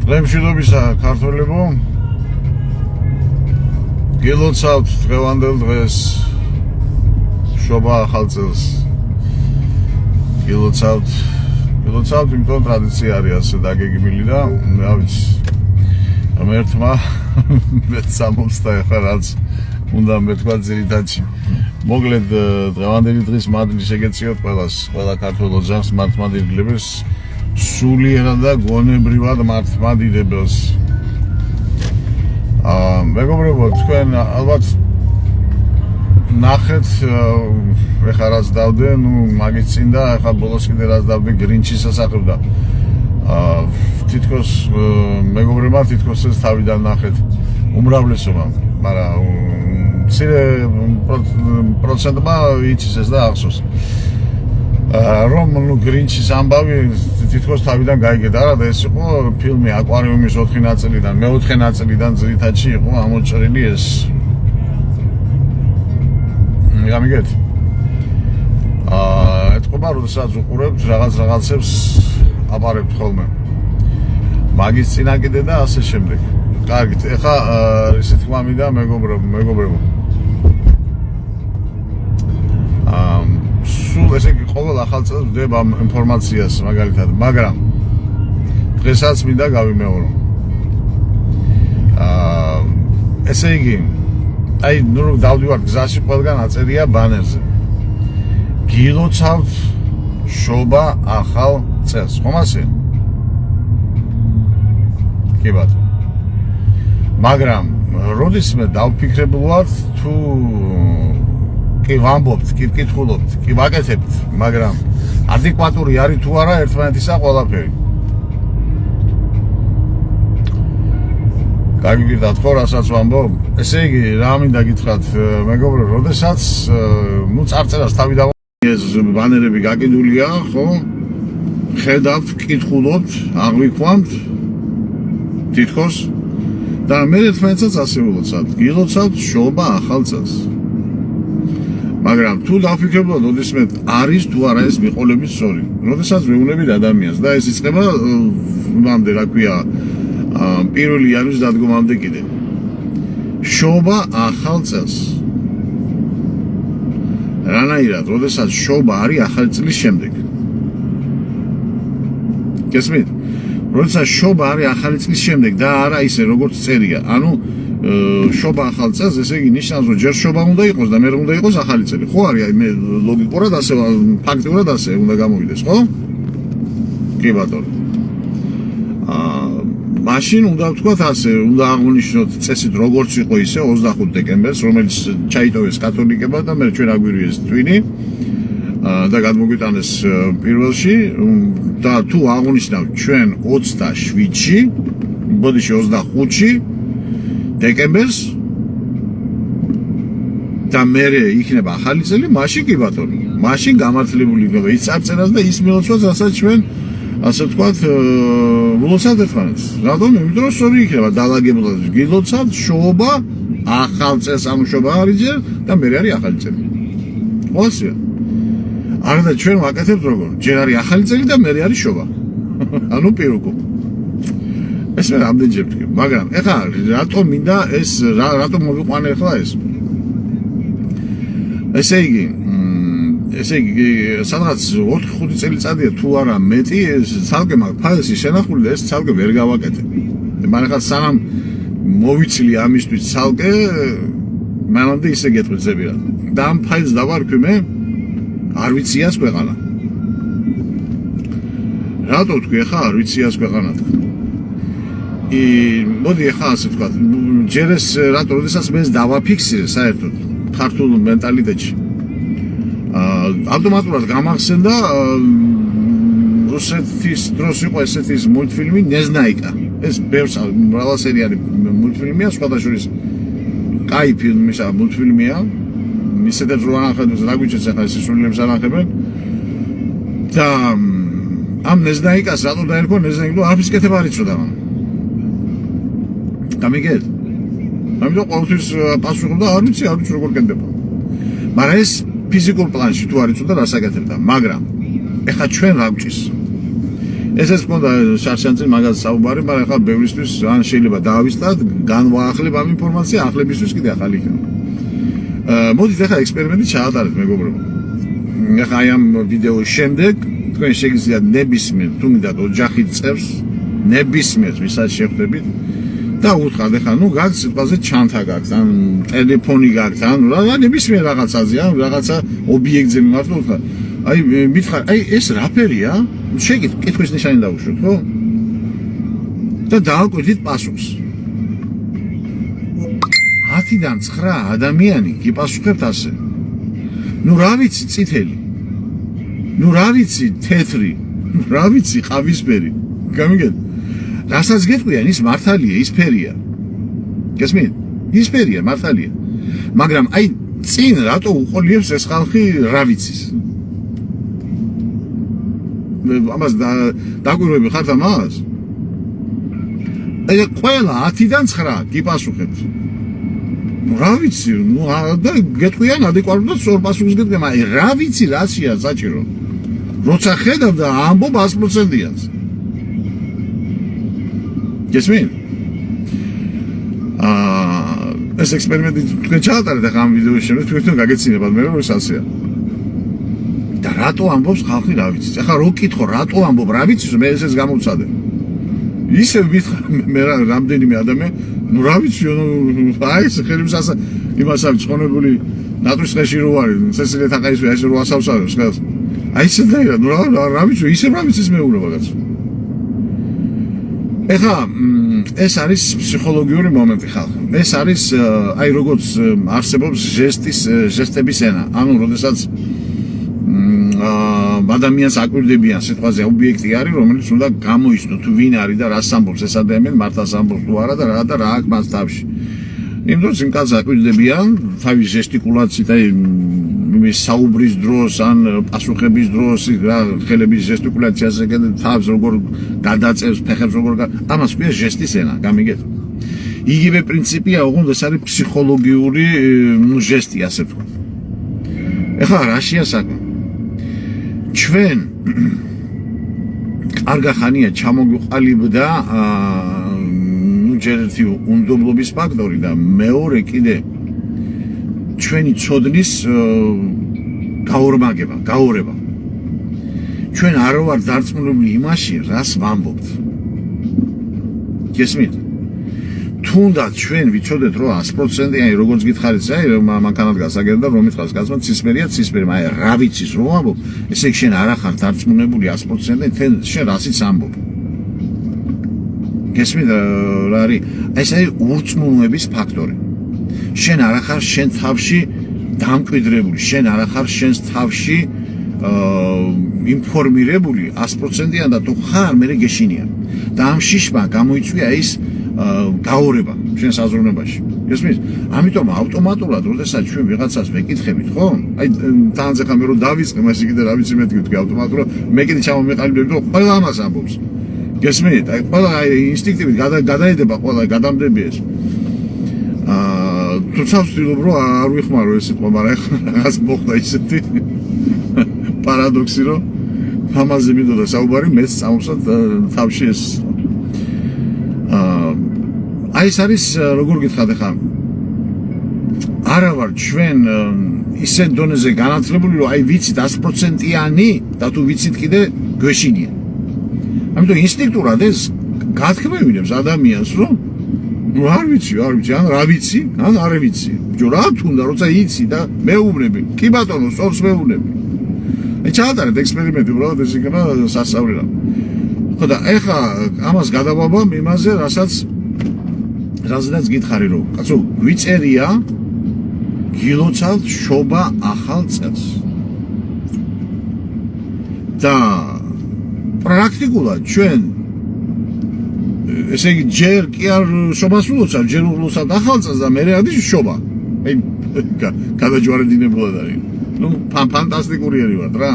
დღემშვიდობისა ქართველებო, გილოცავთ დღევანდელ დღეს, შობა ახალ წელს. გილოცავთ, იმიტომ ტრადიცია არის ასე დაგეგმილი და რა ვიცი. ერთმა მეც სამოცდა ახლა რაც უნდა მეთქვა ძირითადში. მოკლედ დღევანდელი დღის მადლი შეგეციოთ ყველა ქართველ ოჯახს, მართლმადიდებლებს, სულიერად და გონებრივად მართლმადიდებელს. მეგობრებო, თქვენ ალბათ ნახეთ ეხლა რაც დავდე, მაგის წინ და ეხლა ბოლოს კიდე რაც დავდე გრინჩის სასახებ და თითქოს მეგობრებმა თითქოს ეს თავიდან ნახეთ უმრავლესობამ, მაგრამ მცირე პროცენტმა იცის და ახსოვს. რომ გრინჩის ამბავი თითქოს თავიდან გაიგეთ არა და ეს იყო ფილმი აკვარიუმის 4 ნაწილიდან მე-4 ნაწილიდან ძირითადში იყო ამოჭრილი ეს გამიგეთ ეთქობა როდესაც უყურებთ რაღაცებს აპარებთ ხოლმე მაგის წინა კიდე და ასე შემდეგ კარგით ეხა ისე თქმა მინდა მეგობრებო სულ ესე იგი ყოველ ახალ წელს ვდება ინფორმაციას მაგალითად, მაგრამ დღესაც მინდა გავიმეორო. ესე იგი, აი ნუ დავდივარ გზაში ყველგან აწერია ბანერზე. გილოცავთ შობა ახალ წელს, ხომ ასე? კი ბატონო. მაგრამ როდისმე დავფიქრებულ ვარ თუ კი ვამბობთ, კი ვკითხულობთ, კი ვაკეთებთ, მაგრამ ადეკვატური არის თუ არა ერთმანეთისა ყველაფერი. გაგიგირდათ ხო, რასაც ვამბობ? ესე იგი, რა მინდა გითხრათ, მეგობრებო, როდესაც წარწერას თავი ეს ბანერები გაკიდულია, ხო? ხედავთ, ვკითხულობთ, აღვიქვამთ თითქოს და მე ერთმანეთსაც ასე ვილოცავთ, გილოცავთ შობა ახალ წელს. მაგრამ თუ დავფიქრებულად, როდესმე არის თუ არა ეს მიყოლებით სწორი. როდესაც ვეუბნებით ადამიანს და ეს იწყება მამდე, რა ქვია, 1 იანვრის დადგომამდე კიდე. შობა ახალ წელს. რანაირად, როდესაც შობა არის ახალი წლის შემდეგ. გესმით? როდესაც შობა არის ახალი წლის შემდეგ და არა ისე როგორც წერია. ანუ შობა ახალ წელს, ესე იგი ნიშნავს, რომ ჯერ შობა უნდა იყოს და მერე უნდა იყოს ახალი წელი. ხო არის, მე ლოგიკურად ასე, ფაქტიურად ასე უნდა გამოვიდეს, ხო? კი ბატონო. მაშინ უნდა ვთქვათ ასე, უნდა აღვნიშნოთ წესით როგორც იყო ისე 25 დეკემბერს, რომელიც ჩაიტოვეს კათოლიკებმა და მე ჩვენ აგვირიეს twin-ი და გადმოგვიტანეს პირველში და თუ აღვნიშნავთ ჩვენ 27-ში, ბოდიში 25-ში დეკემბერს და მერე იქნება ახალი წელი, მაშინ კი ბატონო, მაშინ გამართლებული იქნება ის წარწერაც და ის მილოცვაც, რასაც ჩვენ ასე ვთქვათ, ვილოცავთ ერთმანეთს. რატომ? იმიტომ რომ სწორი იქნება დალაგებულად გილოცავთ შობა ახალ წელს, ანუ შობა არის ჯერ და მერე არის ახალი წელი. ყოველსია. არა და ჩვენ ვაკეთებთ როგორ? ჯერ არის ახალი წელი და მერე არის შობა. ანუ პირუკო. ეს მე რამდენჯერ ვთქვი, მაგრამ ეხლა რატომ მინდა ეს რატომ მოვიყვანე ახლა ეს? ესე იგი, სადღაც 4-5 წელიწადია თუ არა მეტი, ცალკე მაგ ფაილში შენახული და ეს ცალკე ვერ გავაკეთებ. მაგრამ ახლა სანამ მოვიცლი ამისთვის ცალკე, მანამდე ისე გეტყვიძები რა. და ამ ფაილს დავარქვი მე არ ვიციას ქვეყანა. რატო ვთქვი ახლა არ ვიციას ქვეყანა? მოდი ახლა ასე ვთქვათ, ჯერ ეს რატო, როდესაც მე ეს დავაფიქსირე საერთოდ ქართულ მენტალიტეტში. ავტომატურად გამახსენდა რუსეთის დროს იყო ესეთი მულტფილმი ნეზნაიკა. ეს ბევრს მრავალსერიანი მულტფილმია, სხვადასხვა კაი ფილმისა მულტფილმია. ისედაც რო ანახებენ, რა გვიჭირს ახლა ეს სრულიებს ანახებენ. და ამ ნეზნაიკას რატო დაერქვა ნეზნაიკა? არაფრის კეთება არ იცოდა. გამიგეთ? ამიტომ ყოველთვის პასუხობდა, არ ვიცი როგორ კეთდება. მაგრამ ეს ფიზიკურ პლანში თუ არ იცოდა რას აკეთებდა, მაგრამ ეხლა ჩვენ რა გვჭირს? ესეც მქონდა შარშანწინ მაგას საუბარი, მაგრამ ახლა ბევრისთვის ან შეიძლება დაავიწყდათ, განვაახლებ ამ ინფორმაცია, ახლებისთვის კიდე ახალი იქნება. მოდით ახლა ექსპერიმენტი ჩაატარეთ, მეგობრებო. ახლა აი ამ ვიდეოს შემდეგ თქვენ შეგიძლიათ ნებისმიერ თუ მინდათ ოჯახით წევს, ნებისმიერ ვისაც შეხვდებით და უთხრათ ახლა ნუ გაქვს სიტყვაზე ჩანთა გაქვს, ან ტელეფონი გაქვს, ან რა ნებისმიერ რაღაცაზე, ან რაღაცა ობიექტზე მიმართო უთხრათ. აი მითხარ, აი ეს რაფერია? შეგიძლიათ კითხვის ნიშანი დავუშვოთ, ხო? და დააკვირდით პასუხს. 10-დან 9 ადამიანი გიპასუხებთ ასე. ნუ რა ვიცი წითელი. ნუ რა ვიცი თეთრი. ნუ რა ვიცი ყავისფერი. გამიგეთ? რასაც გეტყვიან ის მართალია, ის ფერია. გესმით? ის ფერია, მართალია. მაგრამ აი წინ რატო უყოლიებს ეს ხალხი რა ვიცის? ამას დაგვირვები ხართ ამას? აი ყველა 10-დან 9 გიპასუხებთ. რა ვიცი, ნუ და გეტყვიან ადეკვატურად სწორ პასუხს გეტყვიან, აი რა ვიცი რაცია საჭირო. როცა ხედავ და ამბობ 100%-იანს. გესმით? ეს ექსპერიმენტი თქვენ ჩაატარეთ ახლა ამ ვიდეოს შემდეგ, თქვენ გაგეცინებათ მე რომ ეს ასეა. და რატო ამბობს ხალხი რა ვიცი? ახლა რო კითხო რატო ამბობ რა ვიცი, მე ესეც გამოვცადე. ისე ვითხარ მე რამდენიმე ადამიანი, ნუ რა ვიცი, აი ეს ხელებს ასა იმასავ ცხონებული ნატვის ხეში რო არის, სესილე თაყაისვე ეს რო ასავსავებს ხელს. აი ესე დაირა, ნუ რა ვიცი, ისე რა ვიცის მეუბნება კაცო. ეხლა ეს არის ფსიქოლოგიური მომენტი ხალხი. ეს არის აი როგორც არსებობს ჟესტების ენა. ანუ როდესაც ადამიანს აკვირდებიან სიტყვაზე ობიექტი არის, რომელიც უნდა გამოიცნო თუ ვინ არის და რას ამბობს ეს ადამიანი, მართლაც ამბობს თუ არა და რა აქვს მას თავში. იმიტომ რომ კაცს აკვირდებიან თავის ჟესტიკულაციით, აი იმის საუბრის დროს ან პასუხების დროს რა ხელების ჟესტიკულაციაზე თავს როგორ გადაწევს, ფეხებს როგორ ამას ქვია ჟესტის ენა, გამიგეთ? იგივე პრინციპია, ოღონდ ეს არის ფსიქოლოგიური ჟესტი, ასე ვთქვათ. ეხლა რაშია საქმე? ჩვენ კარგა ხანია ჩამოგვიყალიბდა ჯერ ერთი უნდობლობის ფაქტორი და მეორე კიდე ჩვენი ცოდნის გაორება. ჩვენ არ ვარ დარწმუნებული იმაში, რას ვამბობთ. გესმით? თუნდაც ჩვენ ვიცოდეთ რომ 100%, აი როგორც გითხარით, აი მანქანად გასაგებდა რომ მითხავს კაცმა ცისფერია, აი რა ვიცის რომ ამბობ, ესე იგი შენ არ ახარ დარწმუნებული 100%, შენ რასიც ამბობ. გესმით რა არის? ეს არის ურწმუნოების ფაქტორი. შენ არ ახარ შენ თავში დამკვიდრებული, შენ არ ახარ შენს თავში ინფორმირებული 100%-იან და თუ ხარ, მე გეშინია. და ამ შიშმა გამოიწვია ის გაორება ჩვენს აზროვნებაში. გესმის? ამიტომ ავტომატურად, როდესაც ჩვენ ვიღაცას ვეკითხებით, ხო? აი თანაც ახლა მე რომ დავიწყე, მასე კიდე რა ვიცი მე თქვი ავტომატურად, მე კიდე ჩამომეყალიბებ, რომ ყველა ამას ამბობს. გესმით? აი ყველა ინსტინქტივით გადაედება, ყველა გადამდები ეს. თუმცა ვცდილობ რომ არ ვიხმარო ეს სიტყვა, მაგრამ ახლა რაღაც მოხდა ისეთი პარადოქსი, რომ ამაზე მინდოდა საუბარი, მეც წამოსვათ თავში ეს. აი ეს არის როგორ გითხრათ ახლა არა ვარ ჩვენ ისეთ დონეზე განათლებული რომ აი ვიცით 100%-იანი და თუ ვიცით კიდე გვეშინია. ამიტომ ინსტინქტურად ეს გათქმევინებს ადამიანს რომ ნუ არ ვიცი, ან რა ვიცი, ან არ ვიცი. ბიჭო რა თუნდა როცა იცი და მეუბნები. კი ბატონო, სწორს მეუბნები. აი ჩაატარეთ ექსპერიმენტი, უბრალოდ ეს იქნება სასწაული რა. ხო და ეხლა ამას გადავაბამ იმაზე, რაზედაც გითხარი რომ კაცო გვიწერია გილოცავთ შობა ახალ წელს და პრაქტიკულად ჩვენ ესე იგი ჯერ კი არ შობას ულოცავთ, ჯერ ულოცავთ ახალ წელს და მერე არის შობა. აი გადაჯვარედინებულად არის. ნუ ფანტასტიკური ერივად რა.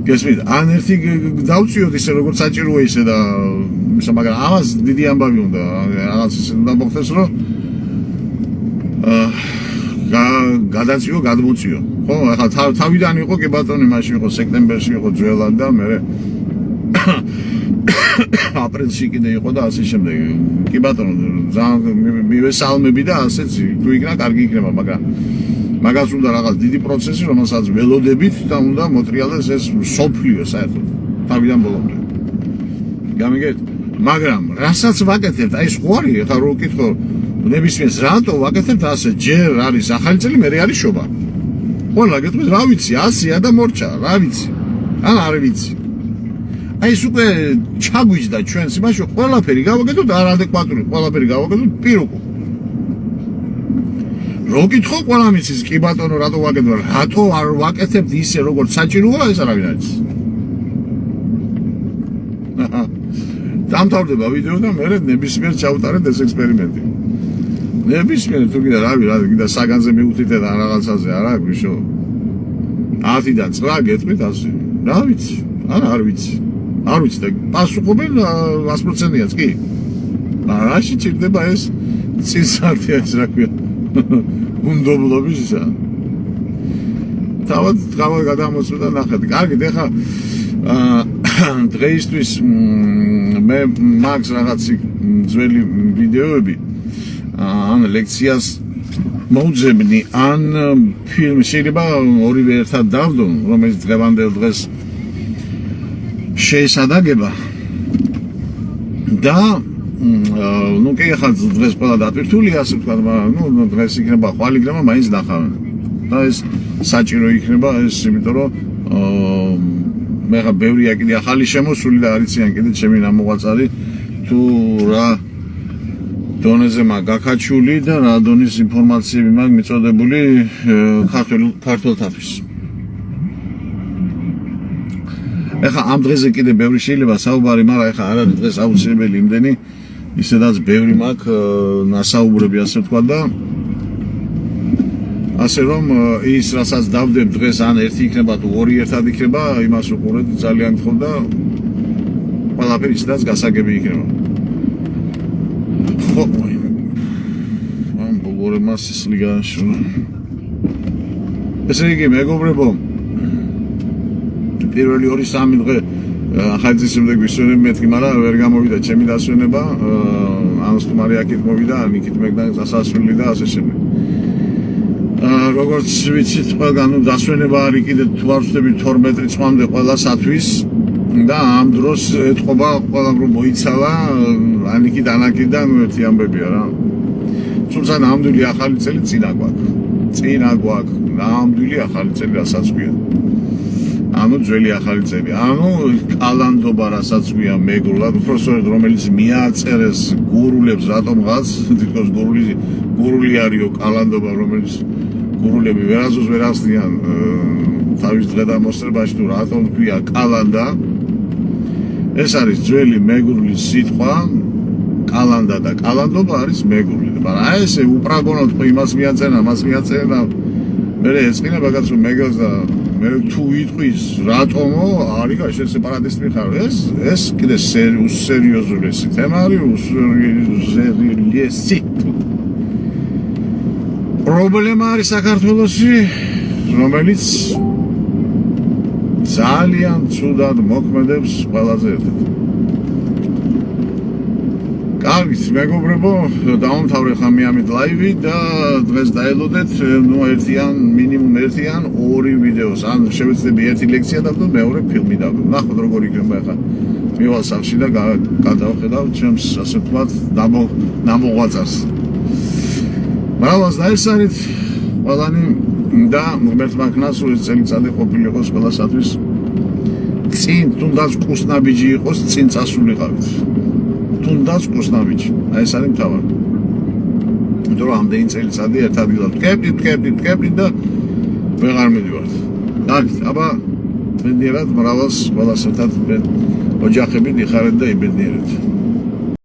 გესმით? ან ერთი დავწიოთ ისე როგორც საჭიროა ისე და მაგრამ ამას დიდი ამბავი უნდა რაღაც ისე უნდა მოხდეს რომ გადაწიო, გადმოწიო. ხო, ახლა თავიდან იყო კი ბატონი, მაშინ იყო სექტემბერში იყო ძველად და მე აპრილში კიდე იყო და ასე შემდეგ. კი ბატონო, ძალიან მივესალმები და ასეც თუ იქნა კარგი იქნება, მაგრამ მაგას უნდა რაღაც დიდი პროცესი, რომელსაც ველოდებით და უნდა მოტრიალდეს ეს სოფლიო საერთოდ თავიდან ბოლომდე. გამიგეთ? მაგრამ რასაც ვაკეთებთ, აი სხვარი, ხა რო ვკითხო, ნებისმიერს რატო ვაკეთებთ ასე? ჯერ არის ახალი წელი, მე არის შობა. ყველა გეტყვით, რა ვიცი, 100-ია და მორჩა, რა ვიცი. ან არ ვიცი. აი ეს უკვე ჩაგვიჯდა ჩვენს იმაში, ყველაფერი გავაკეთოთ არადეკვატური, ყველაფერი გავაკეთოთ პირუკო. რო გითხო ყველა მიცის, კი ბატონო, რატო ვაკეთებ? რატო არ ვაკეთებთ ისე როგორც საჭიროა, ეს არავინ არის. დამთავრდება ვიდეო და მე ნებისმიერ ჩავუტარეთ ეს ექსპერიმენტი. ნებისმიერ თუ კიდე რა კიდე საგანზე მიუთითე და რაღაცაზე არა გიშო. 10-დან 9 გეტყვით ასე. რა ვიცი? არ ვიცი. არ ვიცი და პასუხობენ 100%-იანს კი. რაში ჭირდება ეს წინსართი ეს რა ქვია. უნდობლობისა. თავად გადამოსვლა და ნახეთ. კარგით, ეხა დღეისთვის მე მაქვს რაღაცი ძველი ვიდეოები ან ლექციას მოუძებნი ან ფილმი შეიძლება ორივე ერთად დავდონ, რომელიც დღევანდელ დღეს შეესადაგება და ну კი ახლა დღეს ყველა დატვირთულია ასე ვთქვა, მაგრამ ну დღეს იქნება ხვალ იქნება მაინც ნახავენ და ეს საჭირო იქნება ეს იმიტომ რომ მე ხა ბევრია კიდე ახალი შემოსული და არიციან კიდე ჩემი ნამოღვაწარი თუ რა დონეზე მაგ გაქაჩული და რა დონის ინფორმაციები მაგ მიწოდებული ქართულთათვის. ეხა ამ დღეზე კიდე ბევრი შეიძლება საუბარი, მაგრამ ეხა არ არის დღეს აუცილებელი იმდენი ისედაც ბევრი მაქვს ნასაუბრები ასე ვთქვა და ასე რომ ის რასაც დავდებ დღეს ან ერთი იქნება თუ ორი ერთად იქნება, იმას უყურეთ ძალიან გთხოვ და ყველაფერი ისედაც გასაგები იქნება. ხო, ამ ბოლორემა სისხლი გააშულა. ესე იგი, მეგობრებო, პირველი 2-3 დღე ახალწლამდე გვისვენებ მეთქი, მაგრამ ვერ გამოვიდა ჩემი დასვენება, ან სტუმარი აქეთ მოვიდა, ან იქით მეგდა დასასრული და ასე შემდეგ. როგორც ვიცით, ყველგან დასვენება არის კიდე თუ არ ვწდები 12 წლამდე ყველასათვის და ამ დროს ეთყობა ყველამ რომ მოიცალა, ან იქიდან აქედან ერთი ამბებია რა. თუმცა ნამდვილი ახალი წელი წინა გვაქვს. ნამდვილი ახალი წელი რასაც ქვია. ანუ ძველი ახალი წელი. ანუ კალანდობა რასაც ქვია მეგრულად, უბრალოდ რომელიც მიაწერეს გურულებს რატომღაც, თითქოს გურული არისო კალანდობა, რომელიც გურულები ვერასდროს ვერ ახსნიან თავის დღედამოსწრებაში თუ რატომ ქვია კალანდა. ეს არის ძველი მეგრული სიტყვა, კალანდა და კალანდობა არის მეგრული. მაგრამ აი ესე უპრაგონოდ იმას მიაწერნა, მას მიაწერნა. მე ეწყინა ბაგაც რომ მეგრს და მე თუ იტყვის რატომო არის კაი სეპარატისტი ხარ. ეს კიდე სერიოზული თემა არის, უსერიოზული. პრობლემა არის საქართველოში, რომელიც ძალიან ცუდად მოქმედებს ყველაზე ერთად. კარგით, მეგობრებო, დავამთავრე ხამი ამით ლაივი და დღეს დაელოდეთ მინიმუმ ერთი ან ორი ვიდეოს. ან შევეცდები ერთი ლექცია დავდო, მეორე ფილმი დავდო. ნახოთ როგორ იქნება ახლა. მივალ სახში და გადავხედავ ჩემს ასე ვთქვათ ნამოღვაწარს. მრავალს დაესწარით ყველანი და ღმერთმა ქნას რომ ეს წელიწადი ყოფილიყოს ყველასათვის წინ თუნდაც კუსნაბიჯი იყოს წინ წასულიყავით. თუნდაც კუსნაბიჯი. აი ეს არის მთავარი. იმიტომ რომ ამდენი წელიწადი ერთ ადგილად ვკებდით და ვეღარ მივიდივართ. კარგით, აბა ბედნიერად მრავალს ყველასთან ოჯახებით იხარეთ და იბედნიერეთ.